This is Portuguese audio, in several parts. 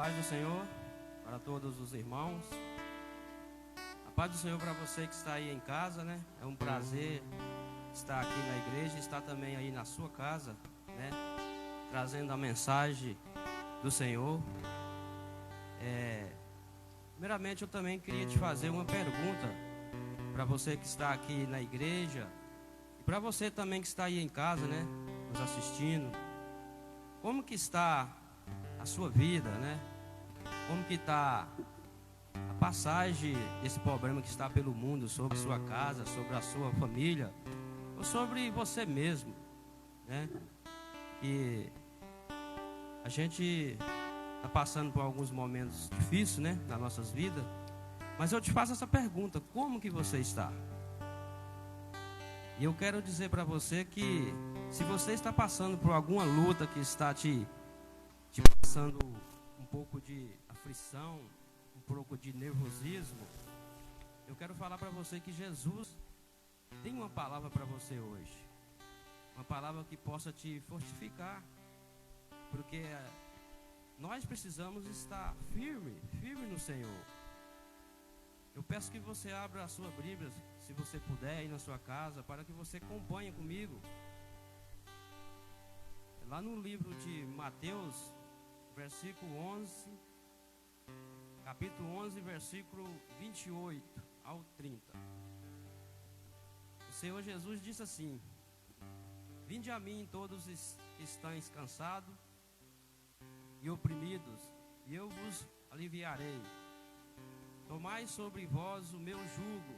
paz do Senhor para todos os irmãos. A paz do Senhor para você que está aí em casa, né? É um prazer estar aqui na igreja, estar também aí na sua casa, né? Trazendo a mensagem do Senhor. Primeiramente, eu também queria te fazer uma pergunta para você que está aqui na igreja e para você também que está aí em casa, né? Nos assistindo. Como que está a sua vida, né? Como que está a passagem desse problema que está pelo mundo, sobre sua casa, sobre a sua família, ou sobre você mesmo, né? Que a gente está passando por alguns momentos difíceis, né, nas nossas vidas. Mas eu te faço essa pergunta: como que você está? E eu quero dizer para você que se você está passando por alguma luta que está te passando um pouco de aflição, um pouco de nervosismo, eu quero falar para você que Jesus tem uma palavra para você hoje. Uma palavra que possa te fortificar. Porque nós precisamos estar firme no Senhor. Eu peço que você abra a sua Bíblia, se você puder, aí na sua casa, para que você acompanhe comigo. Lá no livro de Mateus, capítulo 11, versículo 28 ao 30. O Senhor Jesus disse assim: Vinde a mim todos que estáis cansados e oprimidos, e eu vos aliviarei. Tomai sobre vós o meu jugo,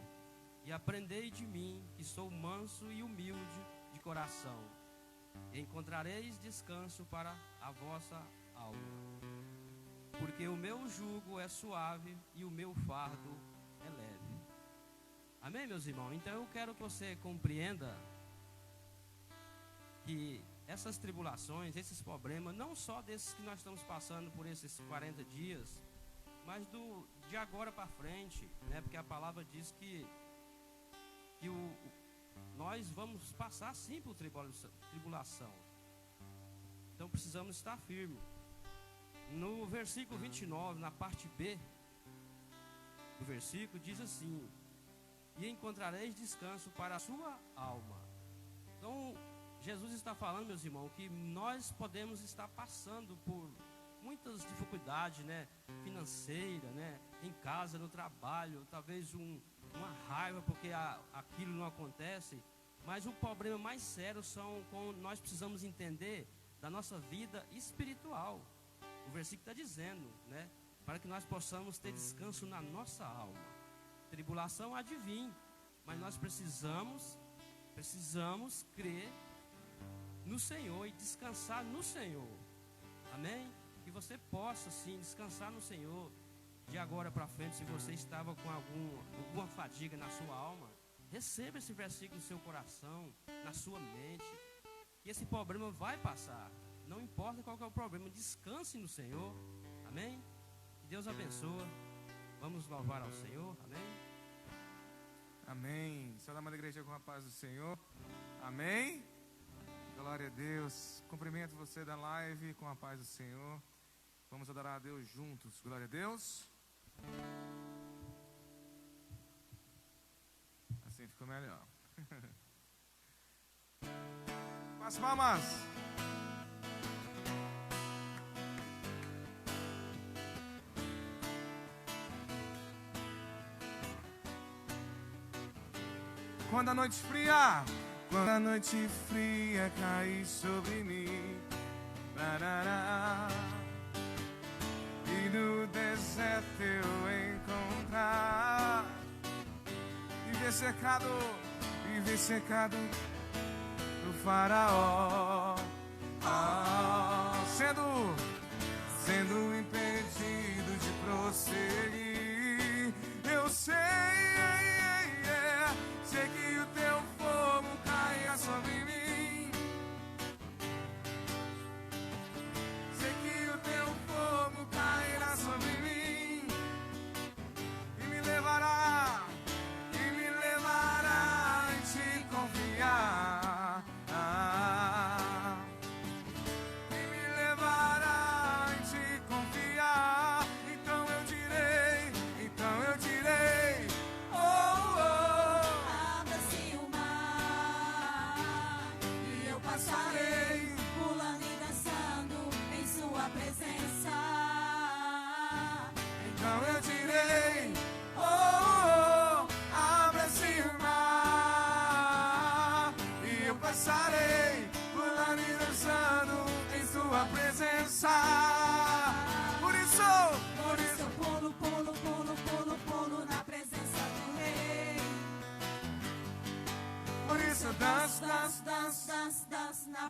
e aprendei de mim, que sou manso e humilde de coração, e encontrareis descanso para a vossa alma. Porque o meu jugo é suave e o meu fardo é leve. Amém, meus irmãos? Então eu quero que você compreenda que essas tribulações, esses problemas, não só desses que nós estamos passando por esses 40 dias, mas de agora para frente, né? Porque a palavra diz que nós vamos passar sim por tribulação. Então precisamos estar firmes. No versículo 29, na parte B do versículo, diz assim: E encontrareis descanso para a sua alma. Então Jesus está falando, meus irmãos, que nós podemos estar passando por muitas dificuldades, né, financeira, né, em casa, no trabalho, talvez uma raiva porque aquilo não acontece. Mas o problema mais sério são quando nós precisamos entender da nossa vida espiritual. O versículo está dizendo, né, para que nós possamos ter descanso na nossa alma. Tribulação há de vir, mas nós precisamos crer no Senhor e descansar no Senhor. Amém? Que você possa sim descansar no Senhor de agora para frente. Se você estava com alguma fadiga na sua alma, receba esse versículo no seu coração, na sua mente, que esse problema vai passar. Não importa qual que é o problema, descanse no Senhor. Amém? Que Deus abençoe. Vamos louvar ao Senhor. Amém? Amém. Saudamos a igreja com a paz do Senhor. Amém. Glória a Deus. Cumprimento você da live com a paz do Senhor. Vamos adorar a Deus juntos. Glória a Deus. Assim ficou melhor. As palmas. Quando a noite fria cai sobre mim, e no deserto eu encontrar, viver secado do faraó, sendo impedido de prosseguir. Eu sei que o teu fogo caia sobre mim. Sei que o teu fogo cairá sobre mim e me levará em te confiar.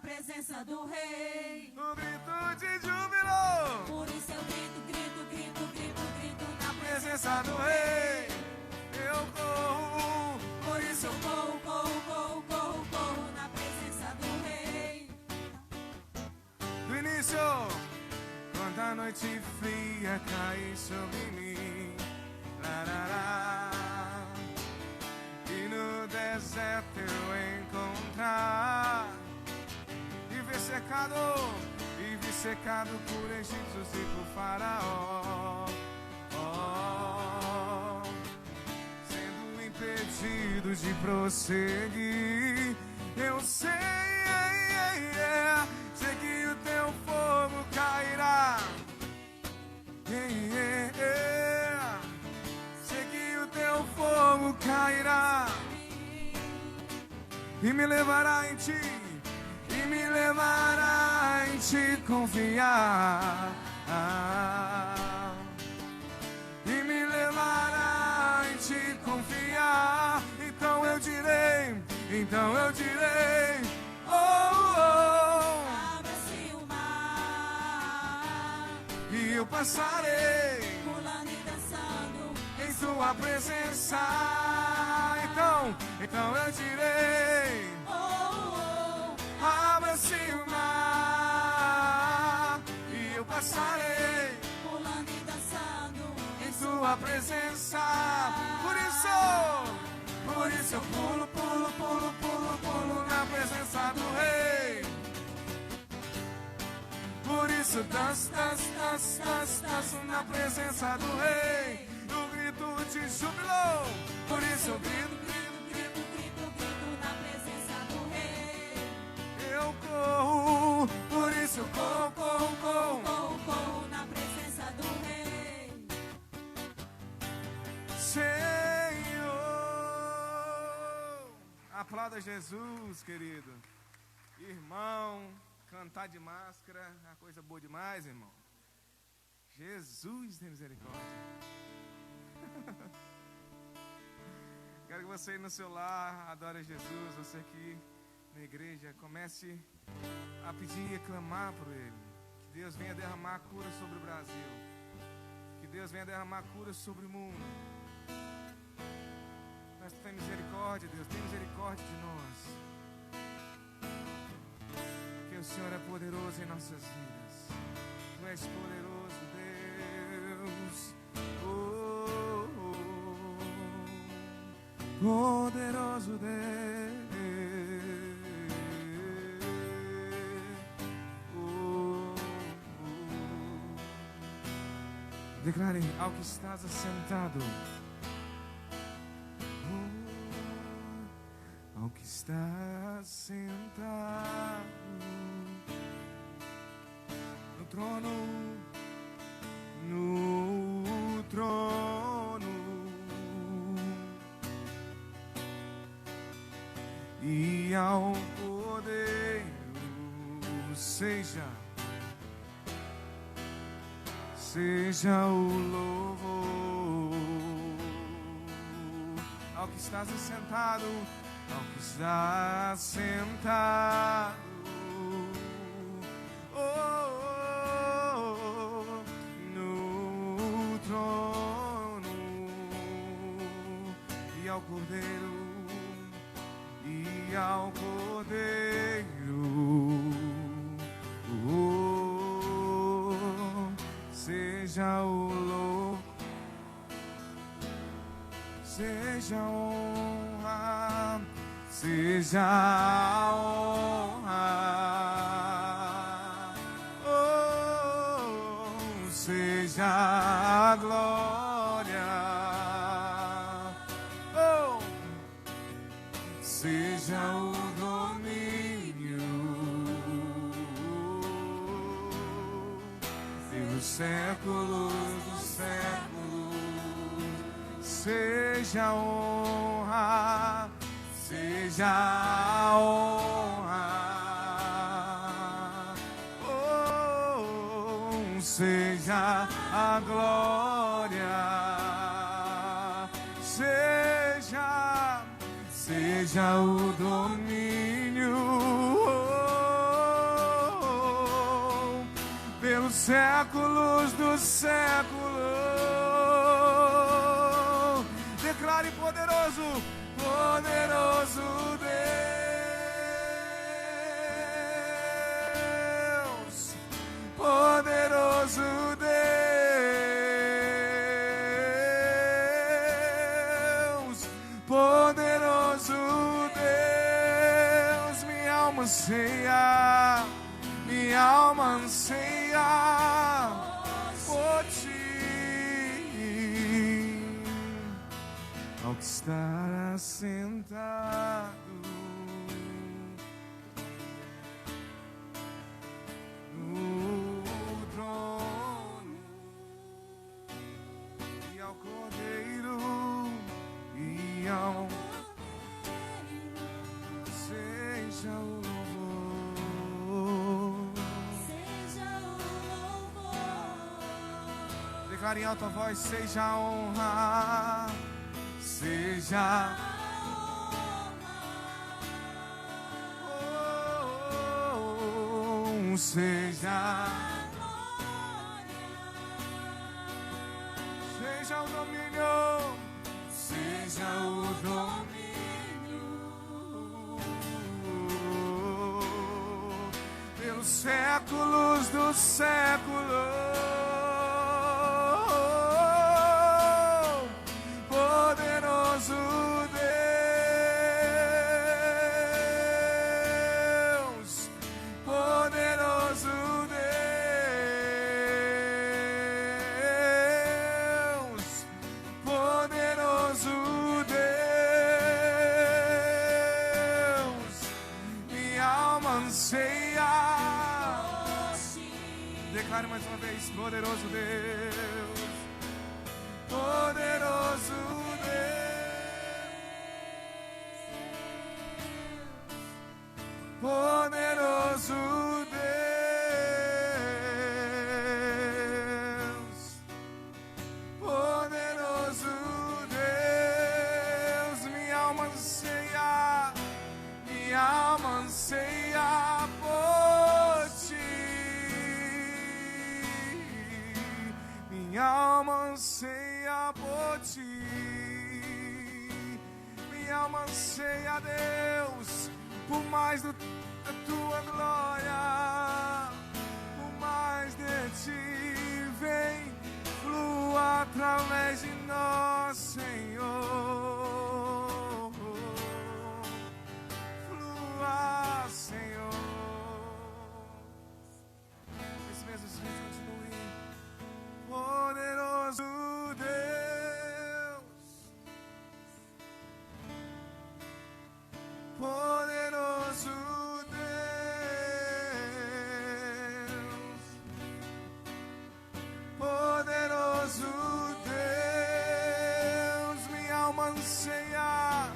presença do Rei. O grito de júbilo. Por isso eu grito, grito, grito, grito, grito na Presença do Rei. Eu corro. Por isso eu corro, corro, corro, corro, corro na presença do Rei. Do início, quando a noite fria cai sobre mim, larará, e no deserto eu encontrar e ver secado por egípcios e por faraó, sendo impedido de prosseguir. Eu sei que o teu fogo cairá. Sei que o teu fogo cairá e me levará em ti, e me levará em ti confiar, e me levará em ti confiar. Então eu direi, oh, oh. Abra-se o mar E eu passarei pulando e dançando em tua presença. Então eu direi, oh, oh. abra-se o mar e eu passarei Pulando e dançando em tua presença. Por isso eu pulo, pulo, pulo, pulo, pulo na presença do Rei. Por isso danço, danço, danço, danço, danço na presença do Rei. No grito de júbilo. Por isso eu grito, grito, grito, grito, grito na presença do Rei. eu corro. Por isso eu corro, corro, corro. Corro, corro na presença do Rei. Senhor. Aplauda Jesus, querido. Irmão, cantar de máscara é uma coisa boa demais, irmão. Jesus tem misericórdia. Quero que você no seu lar adore Jesus. Você aqui na igreja comece a pedir e clamar por Ele. Que Deus venha derramar cura sobre o Brasil. Que Deus venha derramar cura sobre o mundo. Mas tem misericórdia, Deus, tem misericórdia de nós. Que o Senhor é poderoso em nossas vidas. Tu és poderoso, Deus. Oh, oh, oh. Poderoso Deus. Oh, oh. Declare ao que estás assentado. Ao que está sentado no trono, e ao Cordeiro seja o louvor. Ao que estás assentado, ao que está sentado, oh, oh, oh, no trono, e ao Cordeiro, oh, seja o louvor, seja a honra, seja a honra, oh, seja a glória, oh, seja o domínio pelos séculos dos séculos, seja a honra, seja a honra, oh, seja a glória, seja o domínio, oh, pelos séculos dos séculos. Declare poderoso, poderoso Deus, poderoso Deus, poderoso Deus. Minha alma anseia, minha alma anseia por ti. Ao estar assentado no trono, e ao Cordeiro e ao seja o louvor. Declare em alta voz: seja a honra, seja seja o domínio, seja o domínio pelos séculos dos séculos. Poderoso Deus, poderoso Deus, poderoso Deus. Minha alma anseia. Declare mais uma vez: poderoso Deus, poderoso Deus, poderoso Deus, poderoso Deus. Minha alma anseia, minha alma anseia por ti. Minha alma anseia por ti. Minha alma anseia, Deus, por mais da tua glória, por mais de ti. Vem, flua através de nós, Senhor. Flua, Senhor. Esse mesmo Espírito continue. Poderoso Deus, poderoso Deus, poderoso Deus. Minha alma anseia,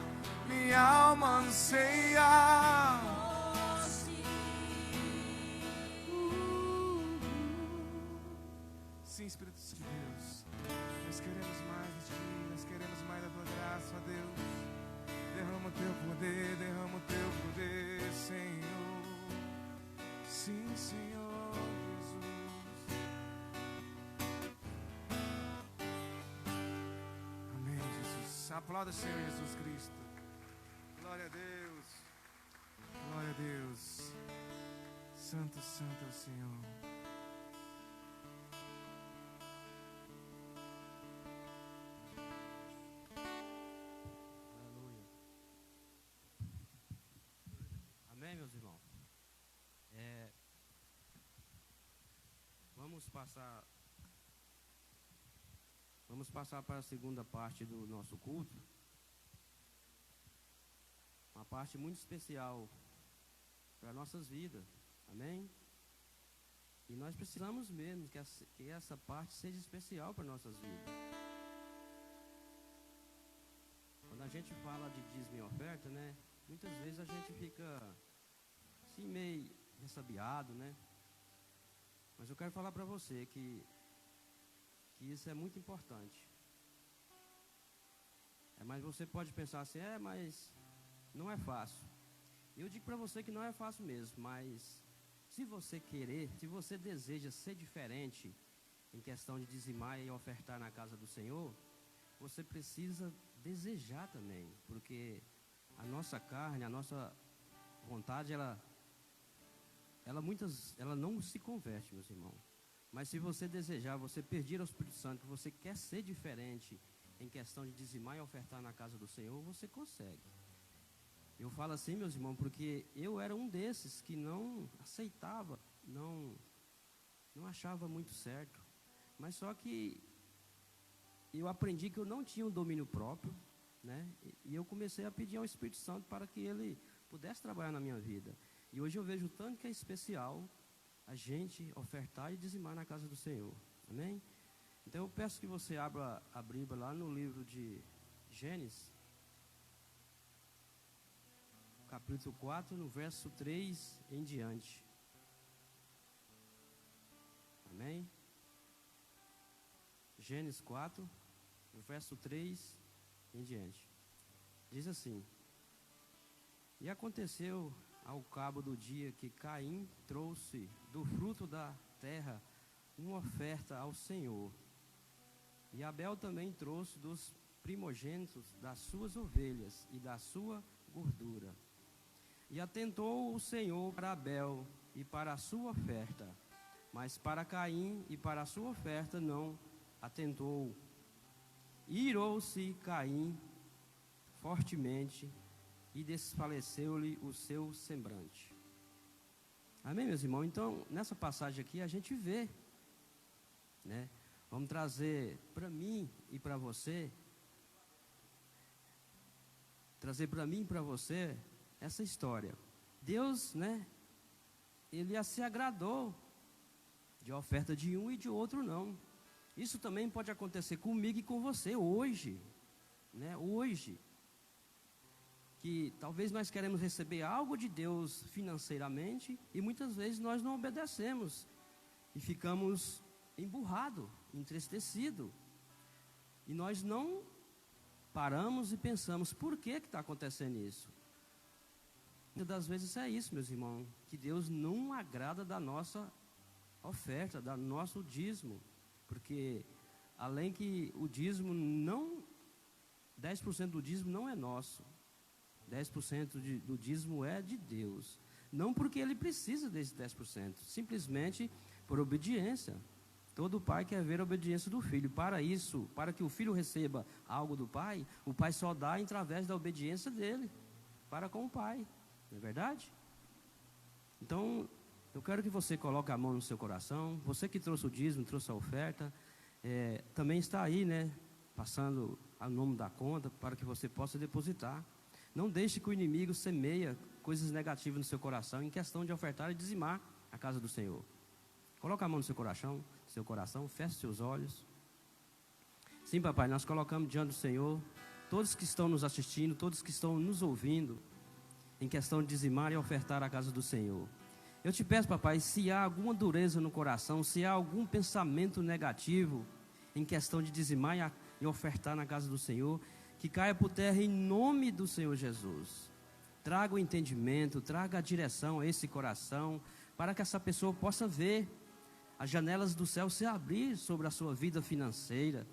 minha alma anseia. Sim, Espírito de Deus, nós queremos mais de ti, nós queremos mais da tua graça, ó Deus. Derrama o teu poder, derrama o teu poder, Senhor. Sim, Senhor Jesus. Amém, Jesus. Aplauda, Senhor Jesus Cristo. Glória a Deus. Glória a Deus. Santo, santo é o Senhor. Amém, meus irmãos? Vamos passar para a segunda parte do nosso culto. Uma parte muito especial para nossas vidas. Amém? E nós precisamos mesmo que essa parte seja especial para nossas vidas. Quando a gente fala de dízimo e oferta, né? Muitas vezes a gente fica assim meio ressabiado, né? Mas eu quero falar para você que isso é muito importante. Mas você pode pensar assim, mas não é fácil. Eu digo para você que não é fácil mesmo, mas se você querer, se você deseja ser diferente em questão de dizimar e ofertar na casa do Senhor, você precisa desejar também, porque a nossa carne, a nossa vontade, ela não se converte, meus irmãos. Mas se você desejar, você pedir ao Espírito Santo que você quer ser diferente em questão de dizimar e ofertar na casa do Senhor, você consegue. Eu falo assim, meus irmãos, porque eu era um desses que não aceitava, não achava muito certo. Mas só que eu aprendi que eu não tinha um domínio próprio, né? E eu comecei a pedir ao Espírito Santo para que Ele pudesse trabalhar na minha vida. E hoje eu vejo o tanto que é especial a gente ofertar e dizimar na casa do Senhor. Amém? Então eu peço que você abra a Bíblia lá no livro de Gênesis, capítulo 4, no verso 3 em diante. Amém? Gênesis 4, no verso 3 em diante. Diz assim: E aconteceu ao cabo do dia que Caim trouxe do fruto da terra uma oferta ao Senhor. E Abel também trouxe dos primogênitos das suas ovelhas e da sua gordura. E atentou o Senhor para Abel e para a sua oferta, mas para Caim e para a sua oferta não atentou. Irou-se Caim fortemente e desfaleceu-lhe o seu semblante. Amém, meus irmãos? Então, nessa passagem aqui a gente vê, né? Vamos trazer para mim e para você, essa história. Deus, né? Ele se agradou de oferta de um e de outro não. Isso também pode acontecer comigo e com você hoje, né? Hoje, que talvez nós queremos receber algo de Deus financeiramente e muitas vezes nós não obedecemos e ficamos emburrados, entristecidos, e nós não paramos e pensamos, por que está acontecendo isso? Muitas das vezes é isso, meus irmãos, que Deus não agrada da nossa oferta, do nosso dízimo, porque além que o dízimo 10% do dízimo não é nosso, 10% do dízimo é de Deus, não porque Ele precisa desse 10%, simplesmente por obediência. Todo pai quer ver a obediência do filho. Para isso, para que o filho receba algo do pai, o pai só dá através da obediência dele para com o pai. Não é verdade? Então, eu quero que você coloque a mão no seu coração. Você que trouxe o dízimo, trouxe a oferta, também está aí, né? Passando o nome da conta para que você possa depositar. Não deixe que o inimigo semeia coisas negativas no seu coração em questão de ofertar e dizimar a casa do Senhor. Coloque a mão no seu coração, feche seus olhos. Sim, papai, nós colocamos diante do Senhor todos que estão nos assistindo, todos que estão nos ouvindo, em questão de dizimar e ofertar a casa do Senhor. Eu te peço, papai, se há alguma dureza no coração, se há algum pensamento negativo em questão de dizimar e ofertar na casa do Senhor, que caia por terra em nome do Senhor Jesus. Traga o entendimento, traga a direção a esse coração, para que essa pessoa possa ver as janelas do céu se abrir sobre a sua vida financeira,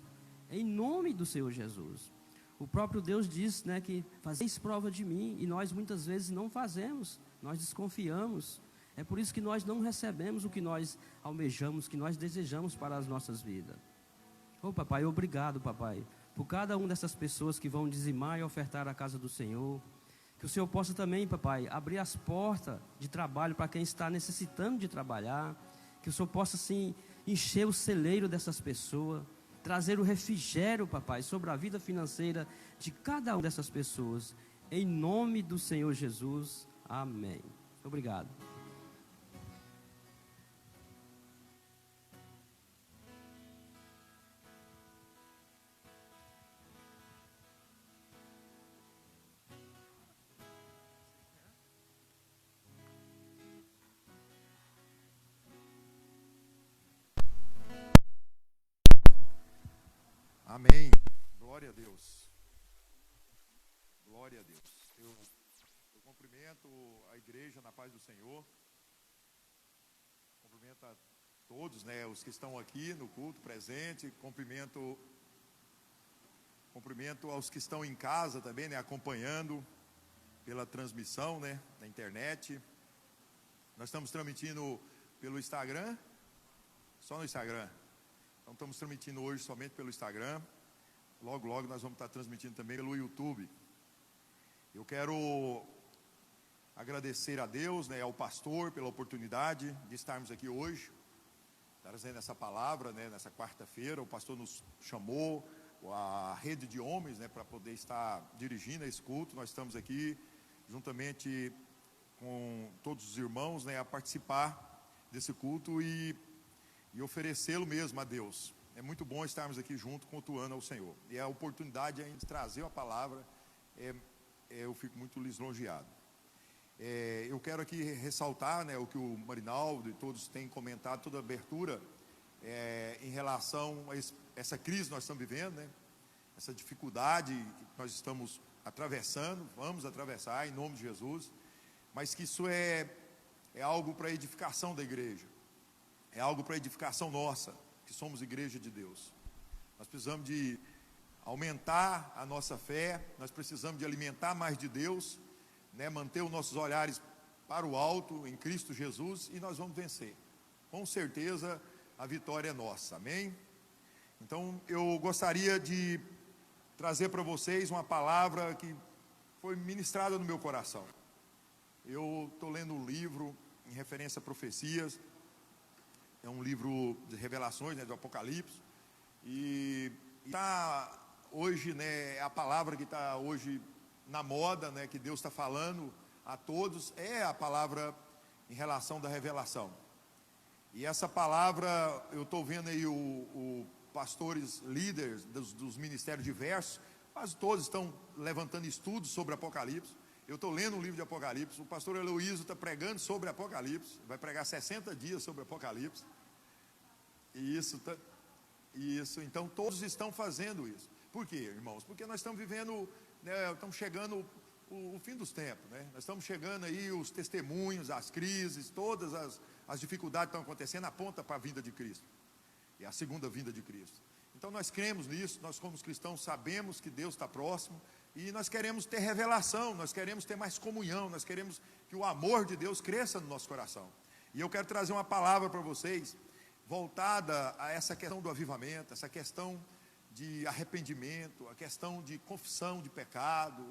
em nome do Senhor Jesus. O próprio Deus diz, né, que fazeis prova de mim, e nós muitas vezes não fazemos, nós desconfiamos. É por isso que nós não recebemos o que nós almejamos, que nós desejamos para as nossas vidas. Papai, obrigado, papai, por cada uma dessas pessoas que vão dizimar e ofertar a casa do Senhor. Que o Senhor possa também, papai, abrir as portas de trabalho para quem está necessitando de trabalhar. Que o Senhor possa, sim, encher o celeiro dessas pessoas, trazer o refrigério, papai, sobre a vida financeira de cada uma dessas pessoas. Em nome do Senhor Jesus. Amém. Obrigado. Amém. Glória a Deus. Glória a Deus. Eu cumprimento a igreja na paz do Senhor. Cumprimento a todos, né, os que estão aqui no culto presente. Cumprimento aos que estão em casa também, né, acompanhando pela transmissão, né, na internet. Nós estamos transmitindo pelo Instagram, só no Instagram. Então estamos transmitindo hoje somente pelo Instagram. Logo, logo nós vamos estar transmitindo também pelo YouTube. Eu quero agradecer a Deus, né, ao pastor, pela oportunidade de estarmos aqui hoje, trazendo essa palavra, né, nessa quarta-feira. O pastor nos chamou, a rede de homens, né, para poder estar dirigindo esse culto. Nós estamos aqui, juntamente com todos os irmãos, né, a participar desse culto e oferecê-lo mesmo a Deus. É muito bom estarmos aqui junto, cultuando ao Senhor. E a oportunidade de trazer a palavra, eu fico muito lisonjeado. Eu quero aqui ressaltar, né, o que o Marinaldo e todos têm comentado, toda a abertura, em relação a essa crise que nós estamos vivendo, né, essa dificuldade que nós estamos atravessando, vamos atravessar em nome de Jesus, mas que isso é algo para a edificação da igreja, é algo para a edificação nossa, que somos igreja de Deus. Nós precisamos de aumentar a nossa fé, nós precisamos de alimentar mais de Deus, né, manter os nossos olhares para o alto em Cristo Jesus, e nós vamos vencer. Com certeza a vitória é nossa, amém? Então eu gostaria de trazer para vocês uma palavra que foi ministrada no meu coração. Eu estou lendo um livro em referência a profecias, é um livro de revelações, né, do Apocalipse, e está hoje, né, a palavra que está hoje na moda, né, que Deus está falando a todos, é a palavra em relação da revelação. E essa palavra, eu estou vendo aí o pastores líderes dos ministérios diversos, quase todos estão levantando estudos sobre Apocalipse. Eu estou lendo um livro de Apocalipse, o pastor Heloísio está pregando sobre Apocalipse, vai pregar 60 dias sobre Apocalipse. E isso, então todos estão fazendo isso. Por quê, irmãos? Porque nós estamos vivendo, né, estamos chegando o fim dos tempos, né? Nós estamos chegando aí, os testemunhos, as crises, todas as dificuldades que estão acontecendo, apontam para a vinda de Cristo, e a segunda vinda de Cristo. Então nós cremos nisso, nós como cristãos sabemos que Deus está próximo, e nós queremos ter revelação, nós queremos ter mais comunhão, nós queremos que o amor de Deus cresça no nosso coração. E eu quero trazer uma palavra para vocês, voltada a essa questão do avivamento, essa questão de arrependimento, a questão de confissão de pecado,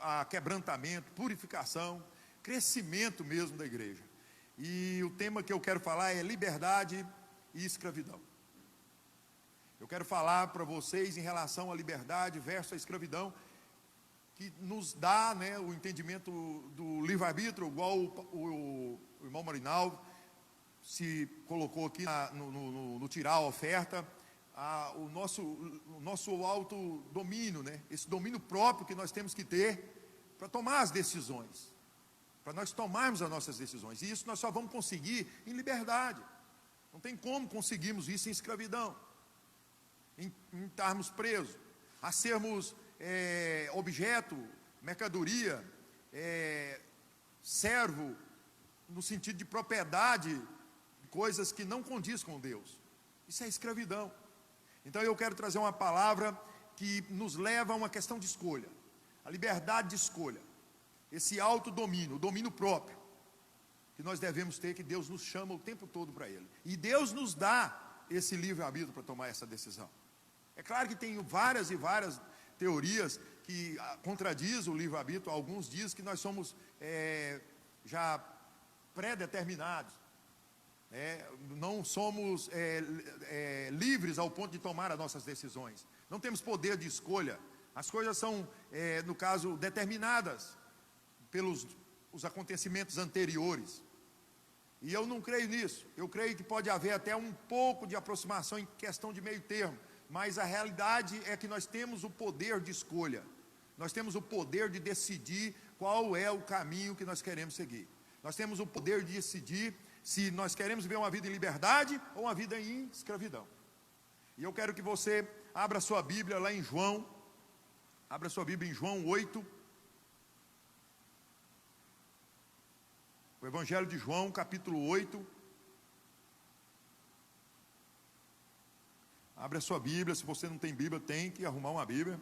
a quebrantamento, purificação, crescimento mesmo da igreja. E o tema que eu quero falar é liberdade e escravidão. Eu quero falar para vocês em relação à liberdade versus a escravidão, que nos dá, né, o entendimento do livre-arbítrio, igual o irmão Marinaldo se colocou aqui no tirar a oferta, o nosso autodomínio, né, esse domínio próprio que nós temos que ter para tomar as decisões, para nós tomarmos as nossas decisões. E isso nós só vamos conseguir em liberdade. Não tem como conseguirmos isso em escravidão, em estarmos presos, a sermos objeto, mercadoria, servo, no sentido de propriedade, coisas que não condiz com Deus. Isso é escravidão. Então eu quero trazer uma palavra que nos leva a uma questão de escolha, a liberdade de escolha, esse autodomínio, o domínio próprio, que nós devemos ter, que Deus nos chama o tempo todo para Ele. E Deus nos dá esse livre-arbítrio para tomar essa decisão. É claro que tem várias e várias teorias que contradizem o livre-arbítrio. Alguns dizem que nós somos já pré-determinados, não somos livres ao ponto de tomar as nossas decisões. Não temos poder de escolha. As coisas são, no caso, determinadas pelos os acontecimentos anteriores. E eu não creio nisso. Eu creio que pode haver até um pouco de aproximação em questão de meio termo, mas a realidade é que nós temos o poder de escolha. Nós temos o poder de decidir qual é o caminho que nós queremos seguir. Nós temos o poder de decidir se nós queremos viver uma vida em liberdade ou uma vida em escravidão. E eu quero que você abra sua Bíblia lá em João. Abra sua Bíblia em João 8. O Evangelho de João, capítulo 8. Abre a sua Bíblia. Se você não tem Bíblia, tem que arrumar uma Bíblia.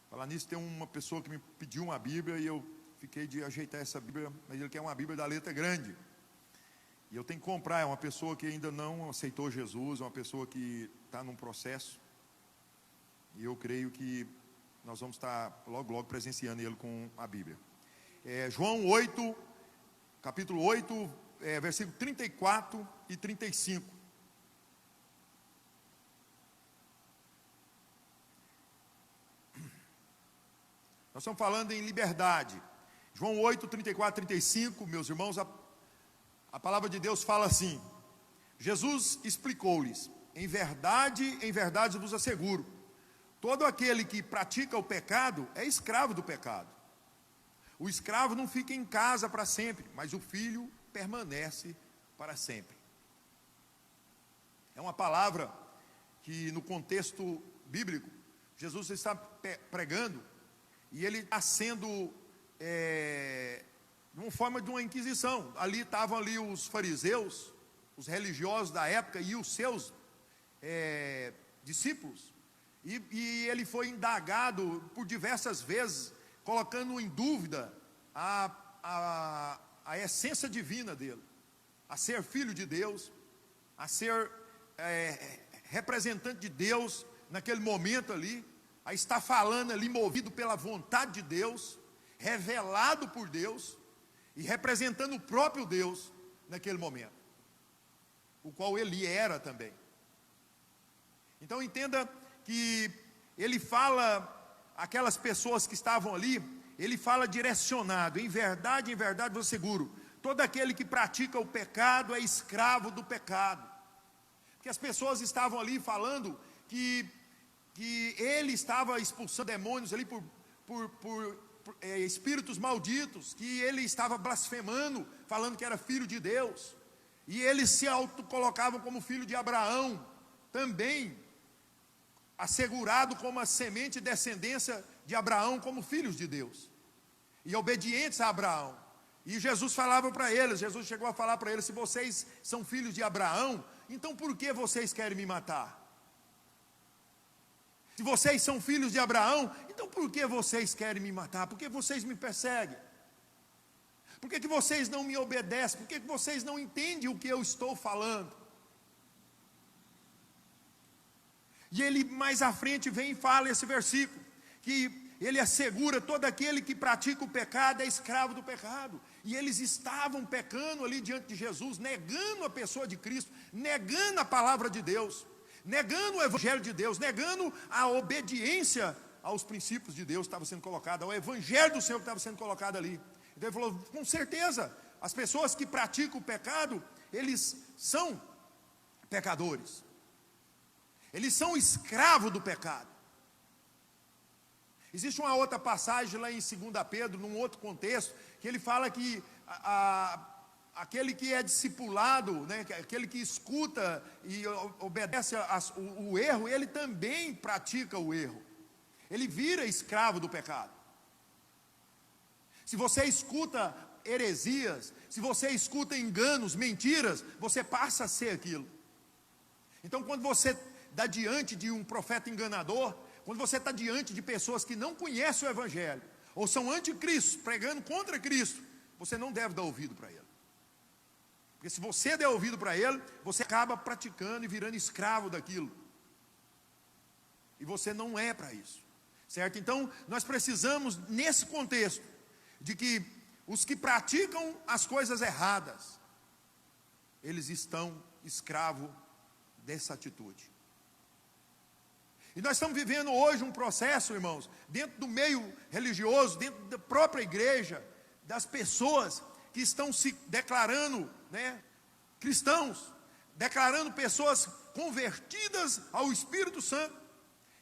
Falar nisso, tem uma pessoa que me pediu uma Bíblia e eu fiquei de ajeitar essa Bíblia, mas ele quer uma Bíblia da letra grande. E eu tenho que comprar. É uma pessoa que ainda não aceitou Jesus, é uma pessoa que está num processo. E eu creio que nós vamos estar logo presenciando ele com a Bíblia. João 8, capítulo 8, versículo 34 e 35. Nós estamos falando em liberdade. João 8, 34 e 35, meus irmãos, a palavra de Deus fala assim: Jesus explicou-lhes: em verdade vos asseguro, todo aquele que pratica o pecado é escravo do pecado. O escravo não fica em casa para sempre, mas o filho permanece para sempre. É uma palavra que no contexto bíblico, Jesus está pregando, e ele está sendo de uma forma de uma inquisição. Ali estavam ali os fariseus, os religiosos da época e os seus discípulos. E ele foi indagado por diversas vezes, colocando em dúvida a essência divina dele, a ser filho de Deus, a ser representante de Deus naquele momento ali, a estar falando ali movido pela vontade de Deus, revelado por Deus e representando o próprio Deus naquele momento, o qual ele era também. Então entenda que ele fala aquelas pessoas que estavam ali, ele fala direcionado: em verdade vos asseguro, todo aquele que pratica o pecado é escravo do pecado. Porque as pessoas estavam ali falando que ele estava expulsando demônios ali por espíritos malditos, que ele estava blasfemando, falando que era filho de Deus, e eles se autocolocavam como filho de Abraão, também assegurado como a semente e descendência de Abraão, como filhos de Deus, e obedientes a Abraão. E Jesus falava para eles, Jesus chegou a falar para eles: se vocês são filhos de Abraão, então por que vocês querem me matar? Se vocês são filhos de Abraão, então por que vocês querem me matar? Por que vocês me perseguem? Por que vocês não me obedecem? Por que vocês não entendem o que eu estou falando? E ele mais à frente vem e fala esse versículo, que ele assegura: todo aquele que pratica o pecado é escravo do pecado. E eles estavam pecando ali diante de Jesus, negando a pessoa de Cristo, negando a palavra de Deus, negando o evangelho de Deus, negando a obediência aos princípios de Deus que estava sendo colocado, ao evangelho do Senhor que estava sendo colocado ali. Então ele falou: com certeza, as pessoas que praticam o pecado, eles são pecadores, eles são escravos do pecado. Existe uma outra passagem lá em 2 Pedro, num outro contexto, que ele fala que aquele que é discipulado, né, aquele que escuta e obedece o erro, ele também pratica o erro, ele vira escravo do pecado. Se você escuta heresias, se você escuta enganos, mentiras, você passa a ser aquilo. Então quando você está diante de um profeta enganador, quando você está diante de pessoas que não conhecem o evangelho, ou são anticristos, pregando contra Cristo, você não deve dar ouvido para ele. Porque se você der ouvido para ele, você acaba praticando e virando escravo daquilo. E você não é para isso, certo? Então, nós precisamos, nesse contexto, de que os que praticam as coisas erradas, eles estão escravos dessa atitude. E nós estamos vivendo hoje um processo, irmãos, dentro do meio religioso, dentro da própria igreja, das pessoas que estão se declarando, né, cristãos, declarando pessoas convertidas ao Espírito Santo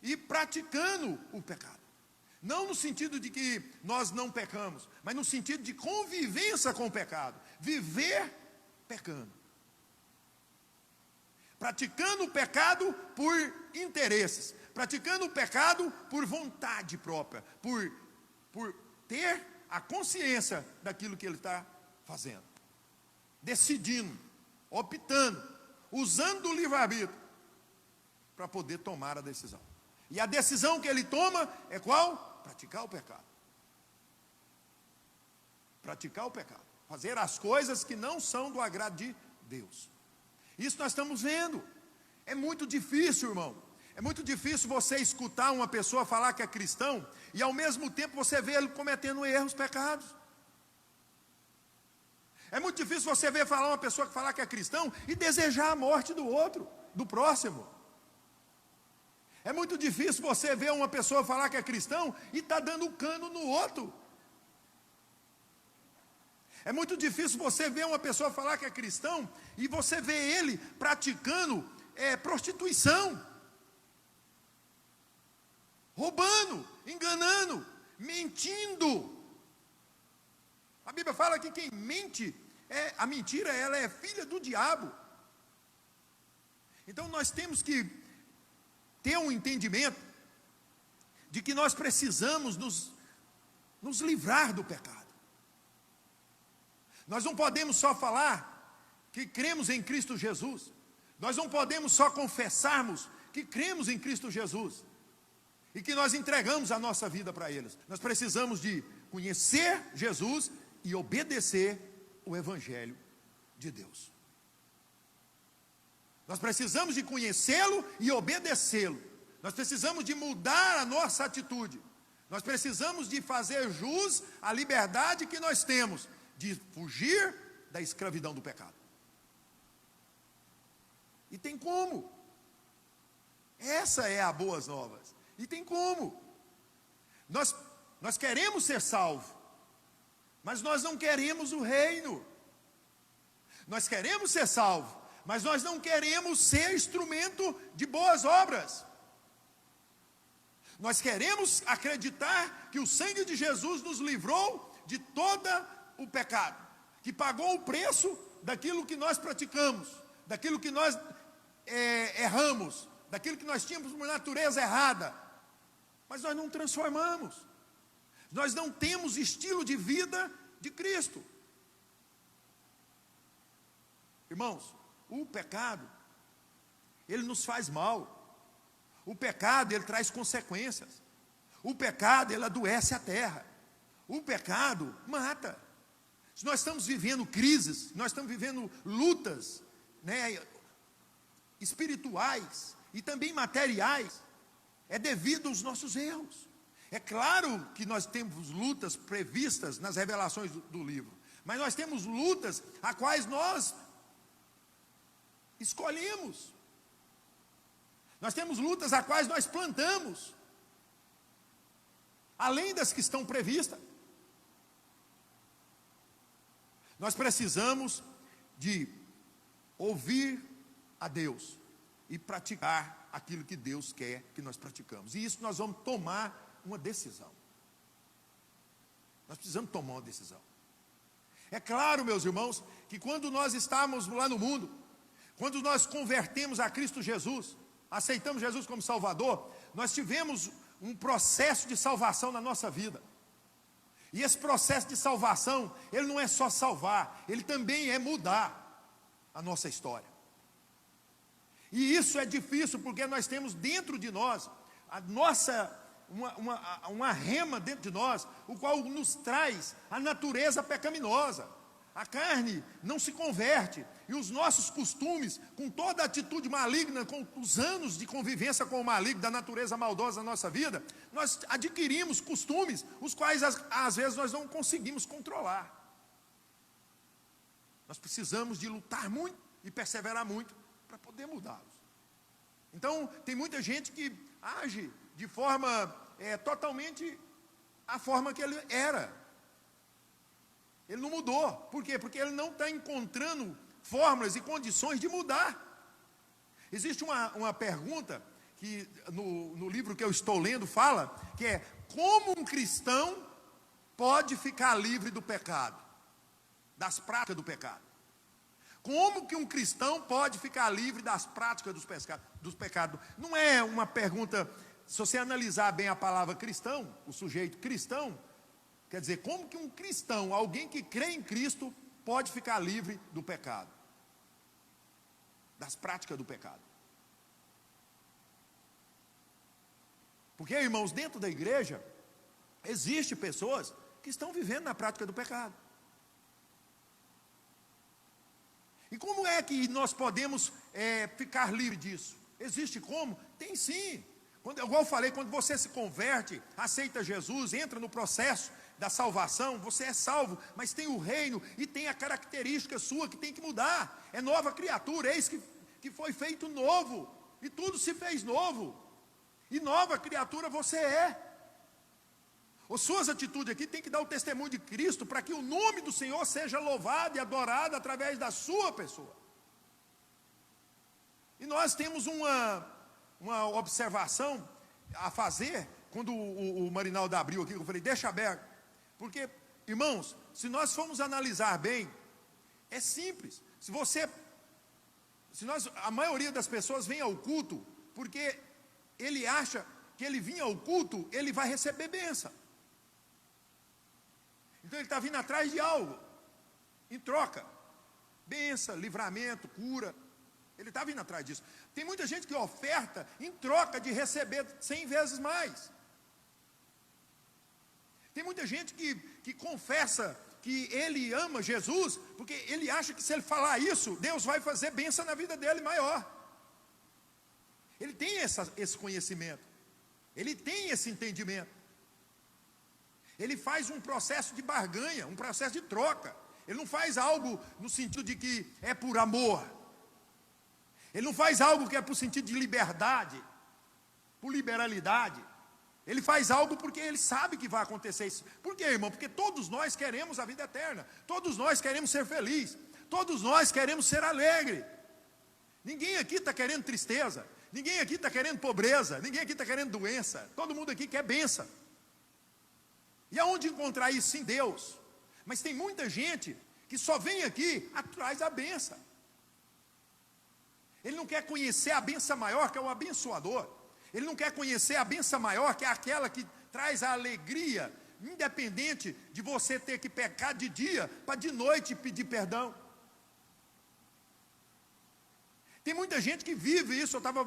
e praticando o pecado. Não no sentido de que nós não pecamos, mas no sentido de convivência com o pecado, viver pecando, praticando o pecado por interesses, praticando o pecado por vontade própria, por ter a consciência daquilo que ele está fazendo, decidindo, optando, usando o livre-arbítrio. para poder tomar a decisão. E a decisão que ele toma é qual? Praticar o pecado. Praticar o pecado. Fazer as coisas que não são do agrado de Deus. Isso nós estamos vendo. É muito difícil, irmão. É muito difícil você escutar uma pessoa falar que é cristão e ao mesmo tempo você vê ele cometendo erros, pecados. É muito difícil você ver falar uma pessoa que falar que é cristão e desejar a morte do outro, do próximo. É muito difícil você ver uma pessoa falar que é cristão e está dando cano no outro. É muito difícil você ver uma pessoa falar que é cristão e você vê ele praticando prostituição, roubando, enganando, mentindo. A Bíblia fala que quem mente, a mentira ela é filha do diabo. Então nós temos que ter um entendimento de que nós precisamos nos livrar do pecado. Nós não podemos só falar que cremos em Cristo Jesus. Nós não podemos só confessarmos que cremos em Cristo Jesus e que nós entregamos a nossa vida para eles. Nós precisamos de conhecer Jesus e obedecer o Evangelho de Deus. Nós precisamos de conhecê-lo e obedecê-lo. Nós precisamos de mudar a nossa atitude. Nós precisamos de fazer jus à liberdade que nós temos de fugir da escravidão do pecado. E tem como. Essa é a boas novas. E tem como. Nós queremos ser salvos, mas nós não queremos o reino. Nós queremos ser salvos, mas nós não queremos ser instrumento de boas obras. Nós queremos acreditar que o sangue de Jesus nos livrou de todo o pecado, que pagou o preço daquilo que nós praticamos, daquilo que nós erramos, daquilo que nós tínhamos uma natureza errada, mas nós não transformamos, nós não temos estilo de vida de Cristo. Irmãos, o pecado, ele nos faz mal, o pecado, ele traz consequências, o pecado, ele adoece a terra, o pecado mata. Se nós estamos vivendo crises, nós estamos vivendo lutas, espirituais e também materiais, é devido aos nossos erros. É claro que nós temos lutas previstas nas revelações do livro, mas nós temos lutas a quais nós escolhemos. Nós temos lutas a quais nós plantamos, além das que estão previstas. Nós precisamos de ouvir a Deus e praticar aquilo que Deus quer que nós praticamos. E isso nós vamos tomar uma decisão. Nós precisamos tomar uma decisão. É claro, meus irmãos, que quando nós estávamos lá no mundo, quando nós convertemos a Cristo Jesus, aceitamos Jesus como Salvador, nós tivemos um processo de salvação na nossa vida. E esse processo de salvação, ele não é só salvar, ele também é mudar a nossa história. E isso é difícil porque nós temos dentro de nós uma rema dentro de nós, o qual nos traz a natureza pecaminosa. A carne não se converte, e os nossos costumes, com toda a atitude maligna, com os anos de convivência com o maligno, da natureza maldosa na nossa vida, nós adquirimos costumes, os quais às vezes nós não conseguimos controlar. Nós precisamos de lutar muito e perseverar muito para poder mudá-los. Então, tem muita gente que age de forma totalmente a forma que ele era. Ele não mudou. Por quê? Porque ele não está encontrando fórmulas e condições de mudar. Existe uma pergunta que no livro que eu estou lendo fala, que é: como um cristão pode ficar livre do pecado, das práticas do pecado? Como que um cristão pode ficar livre das práticas dos pecados? Não é uma pergunta, se você analisar bem a palavra cristão, o sujeito cristão, quer dizer, como que um cristão, alguém que crê em Cristo, pode ficar livre do pecado, das práticas do pecado? Porque, irmãos, dentro da igreja, existe pessoas que estão vivendo na prática do pecado. E como é que nós podemos ficar livre disso? Existe como? Tem sim. Igual eu falei, quando você se converte, aceita Jesus, entra no processo da salvação, você é salvo, mas tem o reino e tem a característica sua que tem que mudar. É nova criatura, eis que foi feito novo, e tudo se fez novo, e nova criatura você é. As suas atitudes aqui tem que dar o testemunho de Cristo, para que o nome do Senhor seja louvado e adorado através da sua pessoa. E nós temos uma observação a fazer, quando o Marinaldo abriu aqui, eu falei, deixa aberto, porque, irmãos, se nós formos analisar bem, é simples. A maioria das pessoas vem ao culto, porque ele acha que ele vinha ao culto, ele vai receber bênção. Então ele está vindo atrás de algo, em troca, bênção, livramento, cura. Ele está vindo atrás disso. Tem muita gente que oferta em troca de receber 100 vezes mais. Tem muita gente que confessa que ele ama Jesus, porque ele acha que se ele falar isso, Deus vai fazer bênção na vida dele maior. Ele tem esse conhecimento, ele tem esse entendimento. Ele faz um processo de barganha, um processo de troca. Ele não faz algo no sentido de que é por amor. Ele não faz algo que é por sentido de liberdade, por liberalidade. Ele faz algo porque ele sabe que vai acontecer isso. Por quê, irmão? Porque todos nós queremos a vida eterna. Todos nós queremos ser felizes. Todos nós queremos ser alegres. Ninguém aqui está querendo tristeza. Ninguém aqui está querendo pobreza. Ninguém aqui está querendo doença. Todo mundo aqui quer bênção. E aonde encontrar isso? Em Deus. Mas tem muita gente que só vem aqui atrás da bênção. Ele não quer conhecer a bênção maior, que é o abençoador. Ele não quer conhecer a bênção maior, que é aquela que traz a alegria, independente de você ter que pecar de dia, para de noite pedir perdão. Tem muita gente que vive isso. Eu estava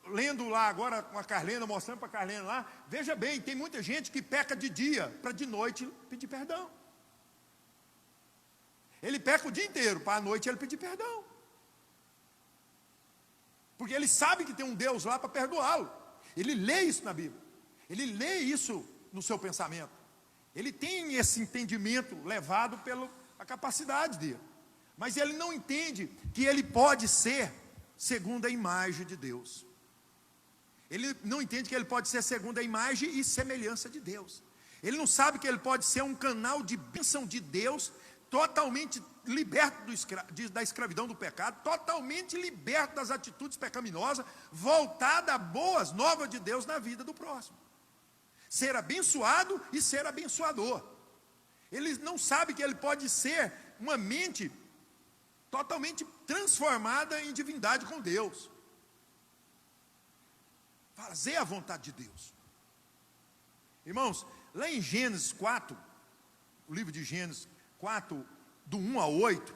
lendo lá agora com a Carlena, mostrando para a Carlena lá. Veja bem, tem muita gente que peca de dia, para de noite pedir perdão. Ele peca o dia inteiro, para a noite ele pedir perdão. Porque ele sabe que tem um Deus lá para perdoá-lo. Ele lê isso na Bíblia. Ele lê isso no seu pensamento. Ele tem esse entendimento levado pela capacidade dele. Mas ele não entende que ele pode ser segundo a imagem de Deus. Ele não entende que ele pode ser segundo a imagem e semelhança de Deus. Ele não sabe que ele pode ser um canal de bênção de Deus, totalmente liberto da escravidão do pecado, totalmente liberto das atitudes pecaminosas, voltado a boas novas de Deus na vida do próximo. Ser abençoado e ser abençoador. Ele não sabe que ele pode ser uma mente totalmente transformada em divindade com Deus. Fazer a vontade de Deus. Irmãos, lá em Gênesis 4, o livro de Gênesis 4, do 1 a 8,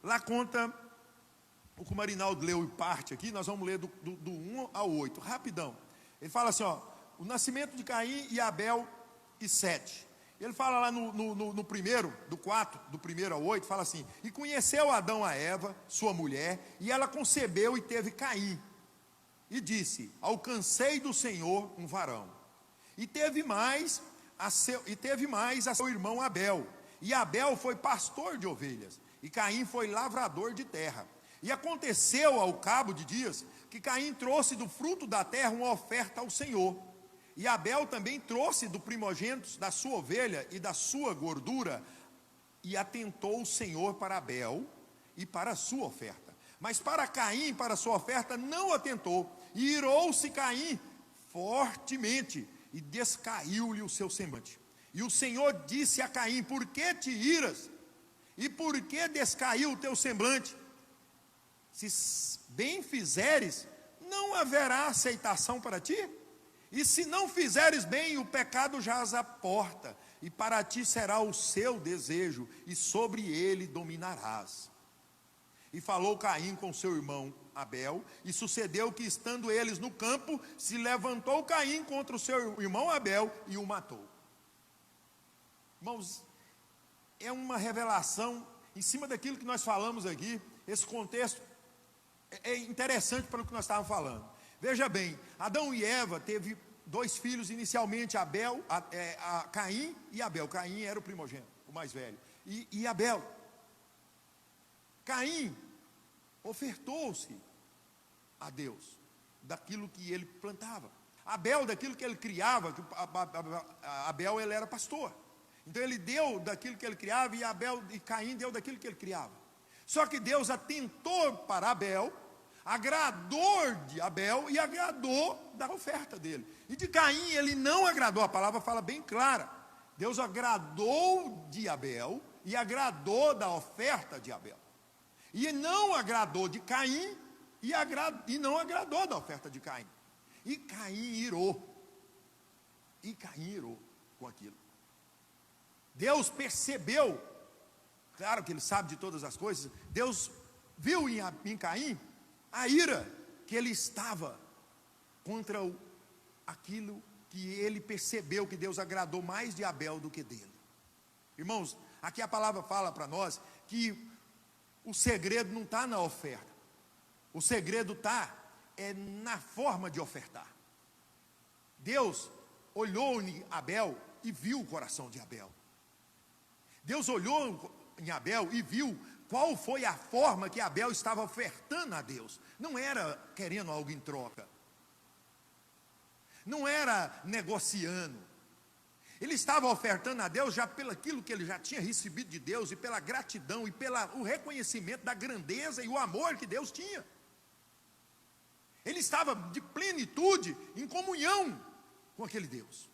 lá conta o que o Marinaldo leu em parte aqui, nós vamos ler do 1 a 8, rapidão. Ele fala assim, o nascimento de Caim e Abel e Sete. Ele fala lá no primeiro, do 4, do 1 ao 8, fala assim: e conheceu Adão a Eva, sua mulher, e ela concebeu e teve Caim. E disse: alcancei do Senhor um varão. E teve mais a seu irmão Abel. E Abel foi pastor de ovelhas, e Caim foi lavrador de terra. E aconteceu ao cabo de dias, que Caim trouxe do fruto da terra uma oferta ao Senhor. E Abel também trouxe do primogênito da sua ovelha e da sua gordura. E atentou o Senhor para Abel e para a sua oferta. Mas para Caim, para a sua oferta, não atentou. E irou-se Caim fortemente, e descaiu-lhe o seu semblante. E o Senhor disse a Caim: por que te iras? E por que descaiu o teu semblante? Se bem fizeres, não haverá aceitação para ti. E se não fizeres bem, o pecado jaz à porta, e para ti será o seu desejo, e sobre ele dominarás. E falou Caim com seu irmão Abel, e sucedeu que, estando eles no campo, se levantou Caim contra o seu irmão Abel e o matou. Irmãos, é uma revelação em cima daquilo que nós falamos aqui. Esse contexto é interessante para o que nós estávamos falando. Veja bem, Adão e Eva teve 2 filhos inicialmente, Caim e Abel. Caim era o primogênito, o mais velho, e Abel. Caim ofertou-se a Deus daquilo que ele plantava, Abel daquilo que ele criava. Abel, ele era pastor, então ele deu daquilo que ele criava, e Caim deu daquilo que ele criava. Só que Deus atentou para Abel, agradou de Abel e agradou da oferta dele. E de Caim ele não agradou. A palavra fala bem clara: Deus agradou de Abel e agradou da oferta de Abel, e não agradou de Caim e não agradou da oferta de Caim. E Caim irou com aquilo. Deus percebeu, claro que ele sabe de todas as coisas, Deus viu em Caim a ira que ele estava contra aquilo que ele percebeu que Deus agradou mais de Abel do que dele. Irmãos, aqui a palavra fala para nós que o segredo não está na oferta, o segredo está na forma de ofertar. Deus olhou em Abel e viu o coração de Abel. Deus olhou em Abel e viu qual foi a forma que Abel estava ofertando a Deus. Não era querendo algo em troca, não era negociando. Ele estava ofertando a Deus já pelo aquilo que ele já tinha recebido de Deus, e pela gratidão, e pelo reconhecimento da grandeza e o amor que Deus tinha. Ele estava de plenitude, em comunhão com aquele Deus.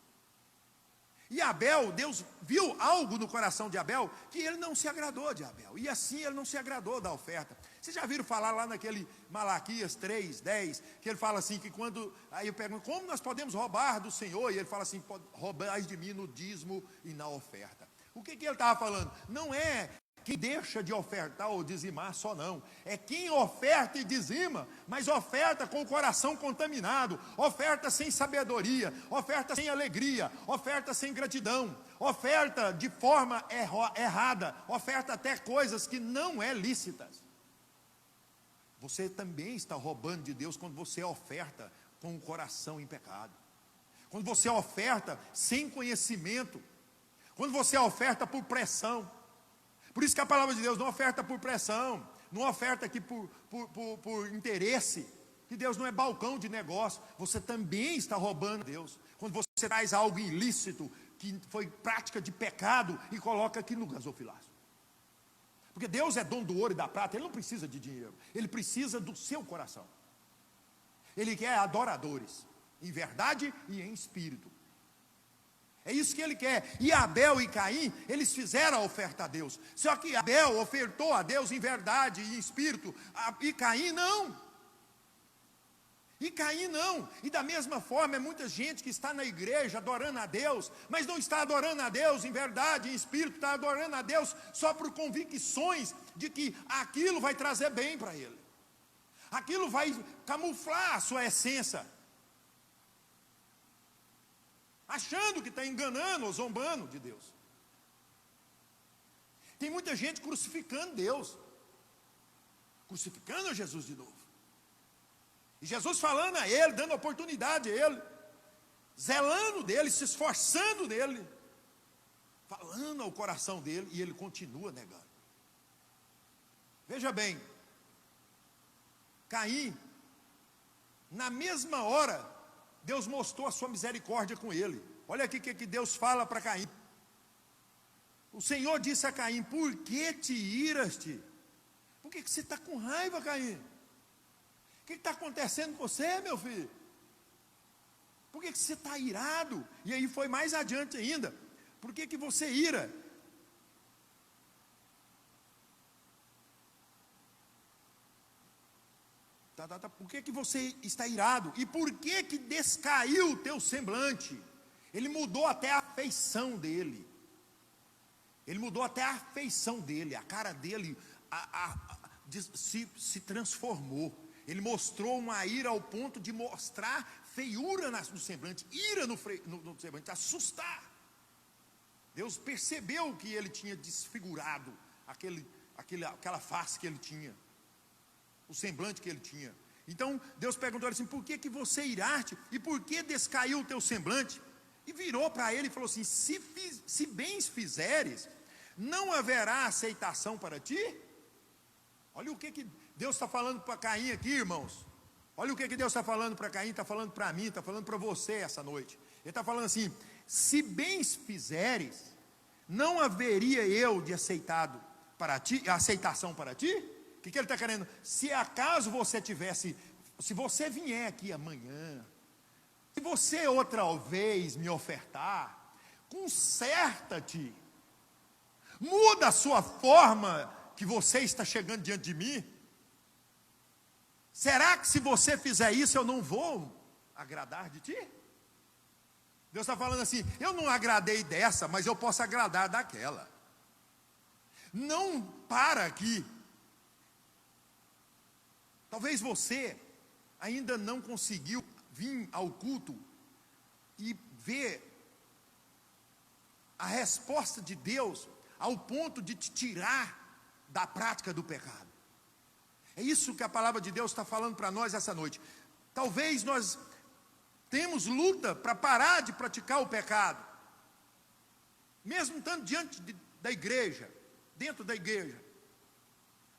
E Abel, Deus viu algo no coração de Abel, que ele não se agradou de Abel, e assim ele não se agradou da oferta. Vocês já viram falar lá naquele Malaquias 3:10, que ele fala assim, que quando, aí eu pergunto, como nós podemos roubar do Senhor? E ele fala assim, roubais de mim no dízimo e na oferta. O que ele estava falando? Não é quem deixa de ofertar ou dizimar só, não. É quem oferta e dizima, mas oferta com o coração contaminado, oferta sem sabedoria, oferta sem alegria, oferta sem gratidão, oferta de forma errada, oferta até coisas que não é lícitas. Você também está roubando de Deus quando você oferta com o coração em pecado, quando você oferta sem conhecimento, quando você oferta por pressão. Por isso que a palavra de Deus não oferta por pressão, não oferta aqui por interesse, que Deus não é balcão de negócio. Você também está roubando a Deus quando você traz algo ilícito, que foi prática de pecado, e coloca aqui no gasofilácio. Porque Deus é dono do ouro e da prata, Ele não precisa de dinheiro, Ele precisa do seu coração. Ele quer adoradores, em verdade e em espírito. É isso que Ele quer. E Abel e Caim, eles fizeram a oferta a Deus. Só que Abel ofertou a Deus em verdade e em espírito, e Caim não. E da mesma forma, é muita gente que está na igreja adorando a Deus, mas não está adorando a Deus em verdade, em espírito, está adorando a Deus só por convicções de que aquilo vai trazer bem para ele, aquilo vai camuflar a sua essência, achando que está enganando ou zombando de Deus. Tem muita gente crucificando Deus, crucificando Jesus de novo. E Jesus falando a ele, dando oportunidade a ele, zelando dele, se esforçando dele, falando ao coração dele, e ele continua negando. Veja bem, Caim, na mesma hora, Deus mostrou a sua misericórdia com ele. Olha aqui o que Deus fala para Caim. O Senhor disse a Caim: por que te iraste? Por que você está com raiva, Caim? O que está acontecendo com você, meu filho? Por que você está irado? E aí foi mais adiante ainda. Por que você ira? Por que você está irado? E por que descaiu o teu semblante? Ele mudou até a feição dele. Ele mudou até a feição dele. A cara dele se transformou. Ele mostrou uma ira ao ponto de mostrar feiura no semblante, ira no semblante, assustar. Deus percebeu que ele tinha desfigurado aquela face que ele tinha, o semblante que ele tinha. Então Deus perguntou assim: por que você iraste? E por que descaiu o teu semblante? E virou para ele e falou assim: se bens fizeres, não haverá aceitação para ti? Olha o que Deus está falando para Caim aqui, irmãos. Olha o que Deus está falando para Caim, está falando para mim, está falando para você essa noite. Ele está falando assim: se bens fizeres, não haveria eu de aceitação para ti? O que ele está querendo? Se acaso você se você vier aqui amanhã, se você outra vez me ofertar, conserta-te, muda a sua forma que você está chegando diante de mim. Será que se você fizer isso eu não vou agradar de ti? Deus está falando assim: eu não agradei dessa, mas eu posso agradar daquela. Não para aqui. Talvez você ainda não conseguiu vir ao culto e ver a resposta de Deus ao ponto de te tirar da prática do pecado. É isso que a palavra de Deus está falando para nós essa noite. Talvez nós temos luta para parar de praticar o pecado, mesmo estando diante da igreja, dentro da igreja,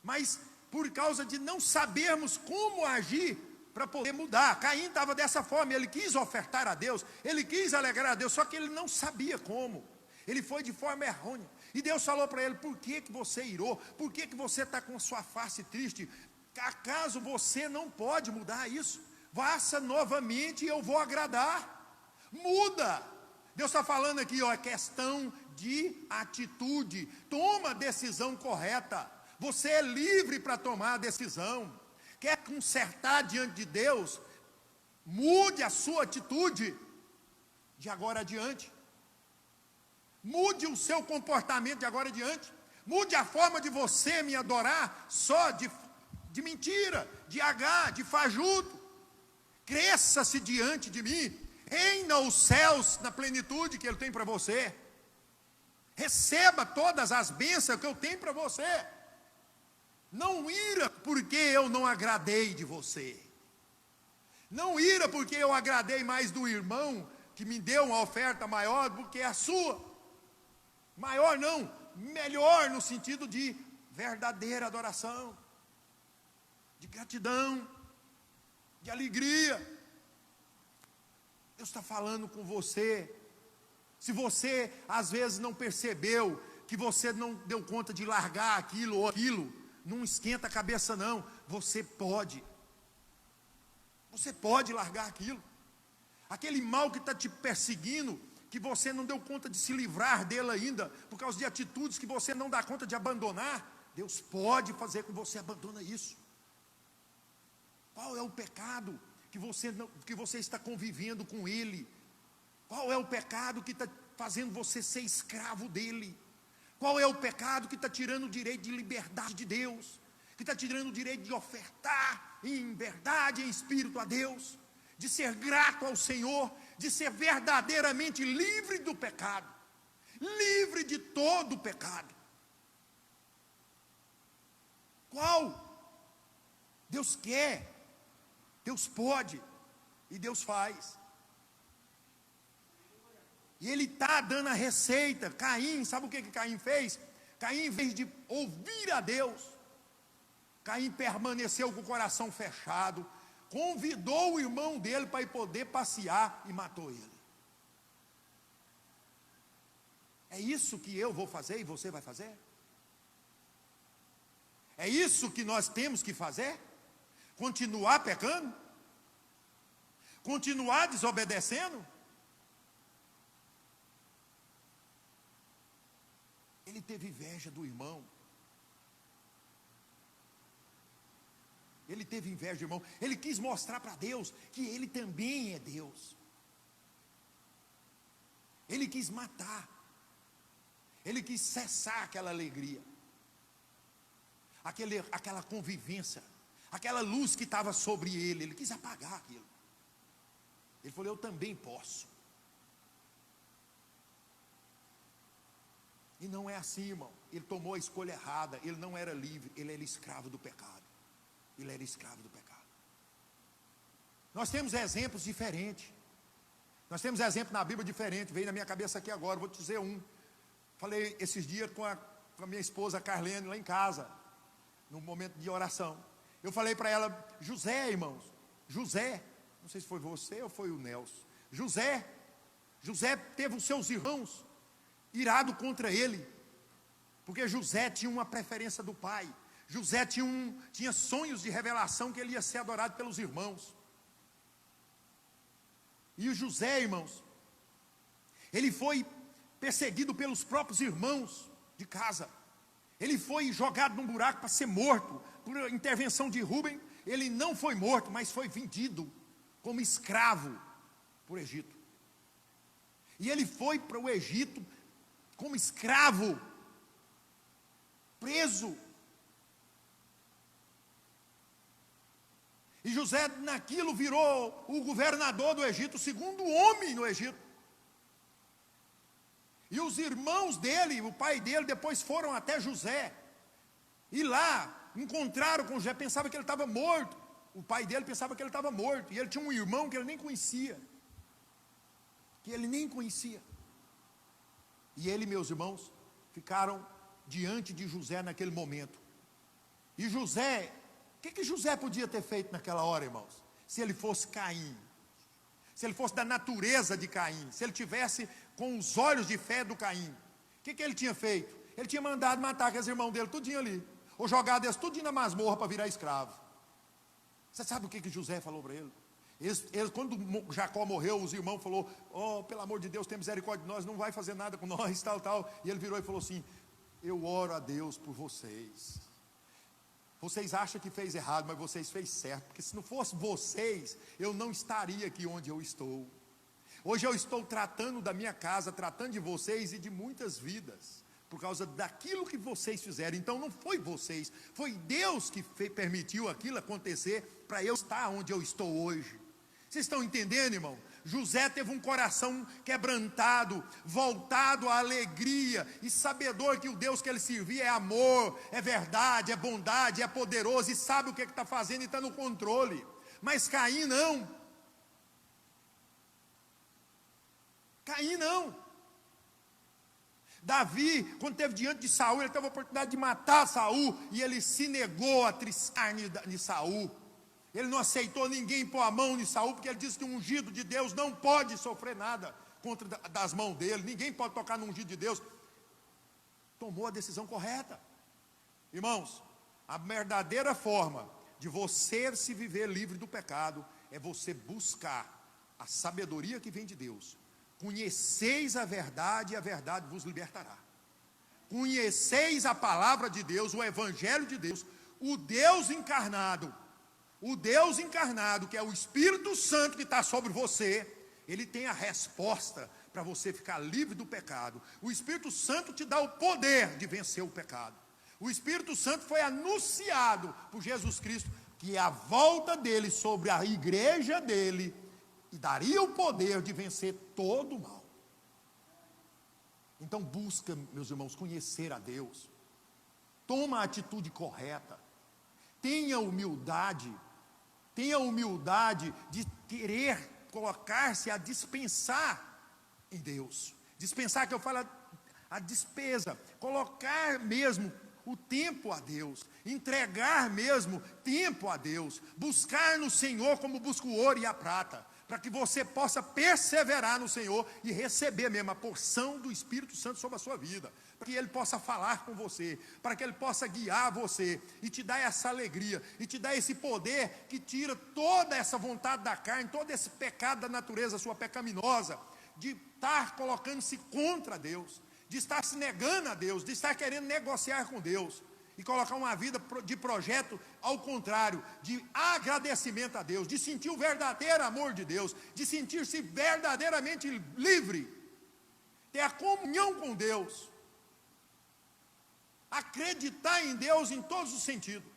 mas por causa de não sabermos como agir para poder mudar. Caim estava dessa forma, ele quis ofertar a Deus, ele quis alegrar a Deus, só que ele não sabia como, ele foi de forma errônea. E Deus falou para ele: por que você irou? Por que você está com a sua face triste? Acaso você não pode mudar isso? Faça novamente e eu vou agradar. Muda. Deus está falando aqui, é questão de atitude. Toma a decisão correta. Você é livre para tomar a decisão. Quer consertar diante de Deus? Mude a sua atitude de agora adiante. Mude o seu comportamento de agora adiante. Mude a forma de você me adorar só de mentira, de de fajuto. Cresça-se diante de mim. Reina os céus na plenitude que Ele tem para você. Receba todas as bênçãos que eu tenho para você. Não ira porque eu não agradei de você. Não ira porque eu agradei mais do irmão que me deu uma oferta maior do que a sua. Maior não, melhor no sentido de verdadeira adoração, de gratidão, de alegria. Deus está falando com você. Se você às vezes não percebeu que você não deu conta de largar aquilo ou aquilo, não esquenta a cabeça não. Você pode largar aquilo. Aquele mal que está te perseguindo, que você não deu conta de se livrar dele ainda, por causa de atitudes que você não dá conta de abandonar, Deus pode fazer com que você abandone isso. Qual é o pecado que você está convivendo com ele? Qual é o pecado que está fazendo você ser escravo dele? Qual é o pecado que está tirando o direito de liberdade de Deus? Que está tirando o direito de ofertar em verdade, em espírito a Deus? De ser grato ao Senhor, de ser verdadeiramente livre do pecado, livre de todo o pecado. Qual? Deus quer, Deus pode e Deus faz. E Ele está dando a receita. Caim, sabe o que Caim fez? Caim, em vez de ouvir a Deus, Caim permaneceu com o coração fechado, convidou o irmão dele para ir poder passear e matou ele. É isso que eu vou fazer e você vai fazer? É isso que nós temos que fazer? Continuar pecando? Continuar desobedecendo? Ele teve inveja do irmão. Ele teve inveja do irmão. Ele quis mostrar para Deus que ele também é Deus. Ele quis matar. Ele quis cessar aquela alegria. Aquela convivência. aquela luz que estava sobre ele, ele quis apagar aquilo. Ele falou: eu também posso. E não é assim, irmão. Ele tomou a escolha errada, ele não era livre, ele era escravo do pecado. Ele era escravo do pecado. Nós temos exemplos diferentes. Nós temos exemplos na Bíblia diferentes. Veio na minha cabeça aqui agora, vou te dizer um. Falei esses dias com a minha esposa Carlene lá em casa, no momento de oração. Eu falei para ela: José, irmãos, José, não sei se foi você ou foi o Nelson. José teve os seus irmãos irado contra ele, porque José tinha uma preferência do pai. José tinha sonhos de revelação que ele ia ser adorado pelos irmãos. E o José, irmãos, ele foi perseguido pelos próprios irmãos de casa. Ele foi jogado num buraco para ser morto. Por intervenção de Rúben, ele não foi morto, mas foi vendido como escravo por Egito. E ele foi para o Egito como escravo, preso. E José naquilo virou o governador do Egito, o segundo homem no Egito. E os irmãos dele, o pai dele, depois foram até José. E lá encontraram com José, pensava que ele estava morto. O pai dele pensava que ele estava morto. E ele tinha um irmão que ele nem conhecia. E ele, meus irmãos, ficaram diante de José naquele momento. E José, o que José podia ter feito naquela hora, irmãos? Se ele fosse Caim, se ele fosse da natureza de Caim, se ele tivesse com os olhos de fé do Caim, o que ele tinha feito? Ele tinha mandado matar aqueles irmãos dele tudinho ali, ou jogado eles tudinho na masmorra para virar escravo. Você sabe o que José falou para ele? Quando Jacó morreu, os irmãos falaram: oh, pelo amor de Deus, tem misericórdia de nós, não vai fazer nada com nós, tal. E ele virou e falou assim: eu oro a Deus por vocês. Vocês acham que fez errado, mas vocês fez certo, porque se não fosse vocês, eu não estaria aqui onde eu estou. Hoje eu estou tratando da minha casa, tratando de vocês e de muitas vidas, por causa daquilo que vocês fizeram. Então não foi vocês, foi Deus que permitiu aquilo acontecer, para eu estar onde eu estou hoje. Vocês estão entendendo, irmão? José teve um coração quebrantado, voltado à alegria, e sabedor que o Deus que ele servia é amor, é verdade, é bondade, é poderoso, e sabe o que está fazendo e está no controle. Mas Caim não. Davi, quando esteve diante de Saul, ele teve a oportunidade de matar Saul, e ele se negou a triscar de Saul. Ele não aceitou ninguém pôr a mão em Saul, porque ele disse que o ungido de Deus não pode sofrer nada das mãos dele, ninguém pode tocar no ungido de Deus. Tomou a decisão correta. Irmãos, a verdadeira forma de você se viver livre do pecado é você buscar a sabedoria que vem de Deus. Conheceis a verdade, e a verdade vos libertará. Conheceis a palavra de Deus, o evangelho de Deus, o Deus encarnado, que é o Espírito Santo que está sobre você. Ele tem a resposta para você ficar livre do pecado. O Espírito Santo te dá o poder de vencer o pecado. O Espírito Santo foi anunciado por Jesus Cristo, que a volta dele sobre a igreja dele, e daria o poder de vencer todo o mal. Então busca, meus irmãos, conhecer a Deus. Toma a atitude correta. Tenha humildade de querer colocar-se a dispensar em Deus. Dispensar, que eu falo, a despesa. Colocar mesmo o tempo a Deus. Entregar mesmo tempo a Deus. Buscar no Senhor como busca o ouro e a prata, para que você possa perseverar no Senhor e receber mesmo a porção do Espírito Santo sobre a sua vida, para que Ele possa falar com você, para que Ele possa guiar você, e te dar essa alegria, e te dar esse poder que tira toda essa vontade da carne, todo esse pecado da natureza sua pecaminosa, de estar colocando-se contra Deus, de estar se negando a Deus, de estar querendo negociar com Deus, e colocar uma vida de projeto ao contrário, de agradecimento a Deus, de sentir o verdadeiro amor de Deus, de sentir-se verdadeiramente livre, ter a comunhão com Deus, acreditar em Deus em todos os sentidos.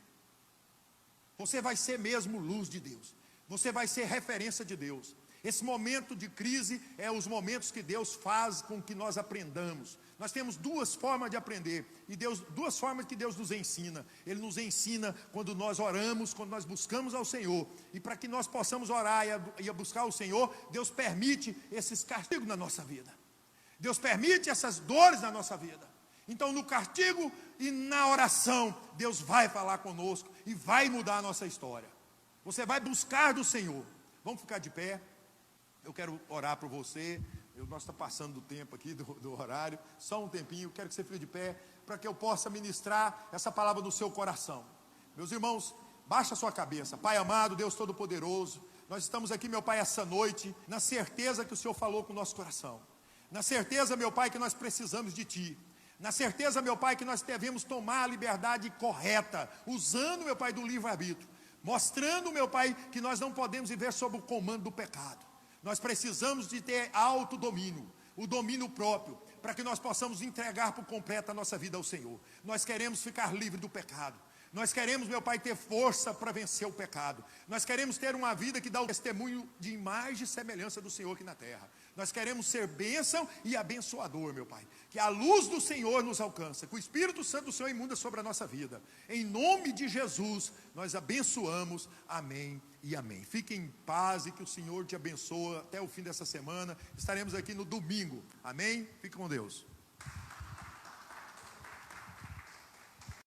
Você vai ser mesmo luz de Deus. Você vai ser referência de Deus. Esse momento de crise é os momentos que Deus faz com que nós aprendamos. Nós temos duas formas de aprender, e duas formas que Deus nos ensina. Ele nos ensina quando nós oramos, quando nós buscamos ao Senhor. E para que nós possamos orar e buscar o Senhor, Deus permite esses castigos na nossa vida. Deus permite essas dores na nossa vida. Então, no castigo e na oração, Deus vai falar conosco e vai mudar a nossa história. Você vai buscar do Senhor. Vamos ficar de pé. Eu quero orar por você. Nós estamos passando do tempo aqui, do horário. Só um tempinho. Quero que você fique de pé para que eu possa ministrar essa palavra no seu coração. Meus irmãos, baixa a sua cabeça. Pai amado, Deus Todo-Poderoso, nós estamos aqui, meu Pai, essa noite, na certeza que o Senhor falou com o nosso coração. Na certeza, meu Pai, que nós precisamos de Ti. Na certeza, meu Pai, que nós devemos tomar a liberdade correta, usando, meu Pai, do livre-arbítrio. Mostrando, meu Pai, que nós não podemos viver sob o comando do pecado. Nós precisamos de ter autodomínio, o domínio próprio, para que nós possamos entregar por completo a nossa vida ao Senhor. Nós queremos ficar livre do pecado. Nós queremos, meu Pai, ter força para vencer o pecado. Nós queremos ter uma vida que dá o testemunho de imagem e semelhança do Senhor aqui na terra. Nós queremos ser bênção e abençoador, meu Pai. Que a luz do Senhor nos alcança, que o Espírito Santo do Senhor imunda sobre a nossa vida. Em nome de Jesus, nós abençoamos. Amém e amém. Fique em paz e que o Senhor te abençoe até o fim dessa semana. Estaremos aqui no domingo. Amém? Fique com Deus.